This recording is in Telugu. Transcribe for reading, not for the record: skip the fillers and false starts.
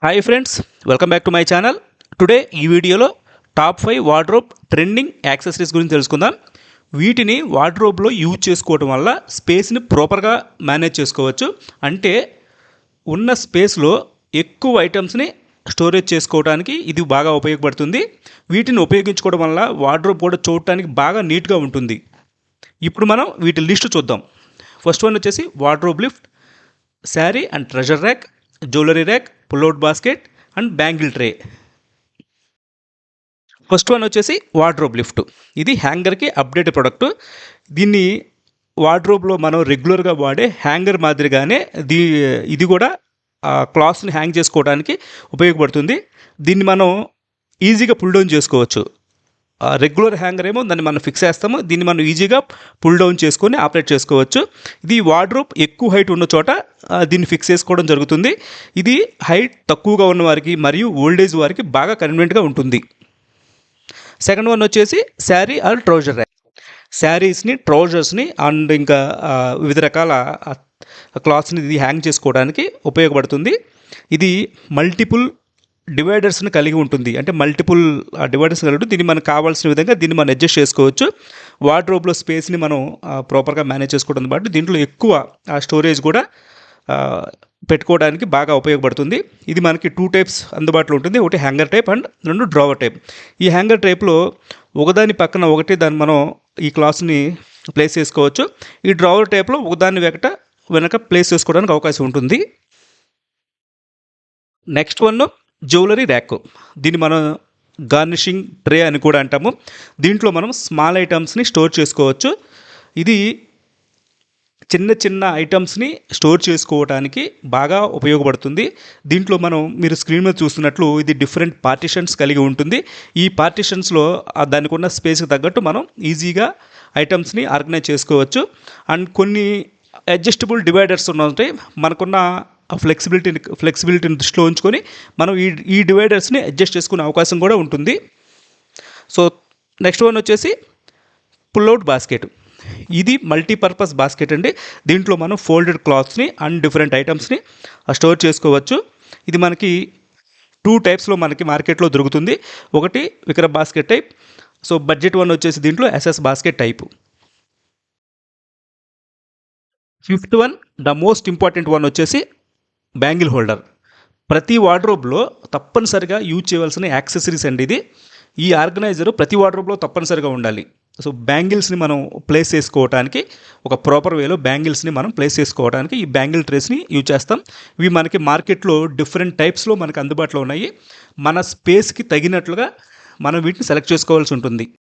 Hi friends, welcome back to my channel. Today ఈ వీడియోలో టాప్ 5 వార్డ్రోబ్ ట్రెండింగ్ యాక్సెసరీస్ గురించి తెలుసుకుందాం. వీటిని వార్డ్రోబ్లో యూజ్ చేసుకోవడం వల్ల స్పేస్ని ప్రాపర్గా మేనేజ్ చేసుకోవచ్చు. అంటే ఉన్న స్పేస్లో ఎక్కువ ఐటమ్స్ని స్టోరేజ్ చేసుకోవడానికి ఇది బాగా ఉపయోగపడుతుంది. వీటిని ఉపయోగించుకోవడం వల్ల వార్డ్రోబ్ కూడా చూడటానికి బాగా నీట్గా ఉంటుంది. ఇప్పుడు మనం వీటి లిస్ట్ చూద్దాం. ఫస్ట్ వన్ వచ్చేసి wardrobe lift, sari and treasure rack, jewellery rack, pull-out basket and bangle tray. First one వచ్చేసి వార్డ్రోబ్ లిఫ్ట్. ఇది హ్యాంగర్కి అప్డేట్ ప్రోడక్ట్. దీన్ని వార్డ్రోబ్లో మనం రెగ్యులర్గా వాడే హ్యాంగర్ మాదిరిగానే ఇది కూడా క్లాత్స్ని హ్యాంగ్ చేసుకోవడానికి ఉపయోగపడుతుంది. దీన్ని మనం ఈజీగా పుల్ డౌన్ చేసుకోవచ్చు. రెగ్యులర్ హ్యాంగర్ ఏమో దాన్ని మనం ఫిక్స్ చేస్తాము. దీన్ని మనం ఈజీగా పుల్ డౌన్ చేసుకొని ఆపరేట్ చేసుకోవచ్చు. ఇది వార్డ్రోబ్ ఎక్కువ హైట్ ఉన్న చోట దీన్ని ఫిక్స్ చేసుకోవడం జరుగుతుంది. ఇది హైట్ తక్కువగా ఉన్న వారికి మరియు ఓల్డేజ్ వారికి బాగా కన్వీనియంట్గా ఉంటుంది. సెకండ్ వన్ వచ్చేసి శారీ ఆర్ ట్రౌజర్ ర్యాక్. శారీస్ని, ట్రౌజర్స్ని అండ్ ఇంకా వివిధ రకాల క్లాత్స్ని ఇది హ్యాంగ్ చేసుకోవడానికి ఉపయోగపడుతుంది. ఇది మల్టిపుల్ డివైడర్స్ని కలిగి ఉంటుంది. అంటే మల్టిపుల్ డివైడర్స్ కలిగి ఉంటుంది. దీన్ని మనకు కావాల్సిన విధంగా దీన్ని మనం అడ్జస్ట్ చేసుకోవచ్చు. వార్డ్రోబ్లో స్పేస్ని మనం ప్రాపర్గా మేనేజ్ చేసుకోవడం పాటు దీంట్లో ఎక్కువ స్టోరేజ్ కూడా పెట్టుకోవడానికి బాగా ఉపయోగపడుతుంది. ఇది మనకి 2 టైప్స్ అందుబాటులో ఉంటుంది. ఒకటి hanger type and 2 drawer type. ఈ హ్యాంగర్ టైప్లో ఒకదాని పక్కన ఒకటి దాన్ని మనం ఈ క్లాత్స్ని ప్లేస్ చేసుకోవచ్చు. ఈ డ్రావర్ టైప్లో ఒకదాన్ని వెనక ప్లేస్ చేసుకోవడానికి అవకాశం ఉంటుంది. Next one jewellery rack. దీన్ని మనం గార్నిషింగ్ ట్రే అని కూడా అంటాము. దీంట్లో మనం స్మాల్ ఐటమ్స్ని స్టోర్ చేసుకోవచ్చు. ఇది చిన్న చిన్న ఐటమ్స్ని స్టోర్ చేసుకోవడానికి బాగా ఉపయోగపడుతుంది. దీంట్లో మీరు స్క్రీన్ మీద చూస్తున్నట్లు ఇది డిఫరెంట్ పార్టిషన్స్ కలిగి ఉంటుంది. ఈ పార్టిషన్స్లో దానికి ఉన్న స్పేస్కి తగ్గట్టు మనం ఈజీగా ఐటమ్స్ని ఆర్గనైజ్ చేసుకోవచ్చు. అండ్ కొన్ని అడ్జస్టబుల్ డివైడర్స్ ఉంటాయి. మనకున్న ఫ్లెక్సిబిలిటీని దృష్టిలో ఉంచుకొని మనం ఈ డివైడర్స్ని అడ్జస్ట్ చేసుకునే అవకాశం కూడా ఉంటుంది. సో నెక్స్ట్ వన్ వచ్చేసి పుల్అవుట్ బాస్కెట్. ఇది మల్టీపర్పస్ బాస్కెట్ అండి. దీంట్లో మనం ఫోల్డెడ్ క్లాత్స్ని అండ్ డిఫరెంట్ ఐటమ్స్ని స్టోర్ చేసుకోవచ్చు. ఇది మనకి 2 టైప్స్లో మనకి మార్కెట్లో దొరుకుతుంది. ఒకటి విక్రమ్ basket type. So budget one వచ్చేసి దీంట్లో SS basket type. Fifth one, the most important one వచ్చేసి బ్యాంగిల్ హోల్డర్. ప్రతి వార్డ్రోబ్లో తప్పనిసరిగా యూజ్ చేయవలసిన యాక్సెసరీస్ అండి ఇది. ఈ ఆర్గనైజర్ ప్రతి వార్డ్రోబ్లో తప్పనిసరిగా ఉండాలి. సో బ్యాంగిల్స్ని మనం ప్లేస్ చేసుకోవడానికి, ఒక ప్రాపర్ వేలో బ్యాంగిల్స్ని మనం ప్లేస్ చేసుకోవడానికి ఈ బ్యాంగిల్ ట్రేస్ని యూజ్ చేస్తాం. ఇవి మనకి మార్కెట్లో డిఫరెంట్ టైప్స్లో మనకు అందుబాటులో ఉన్నాయి. మన స్పేస్కి తగినట్లుగా మనం వీటిని సెలెక్ట్ చేసుకోవాల్సి ఉంటుంది.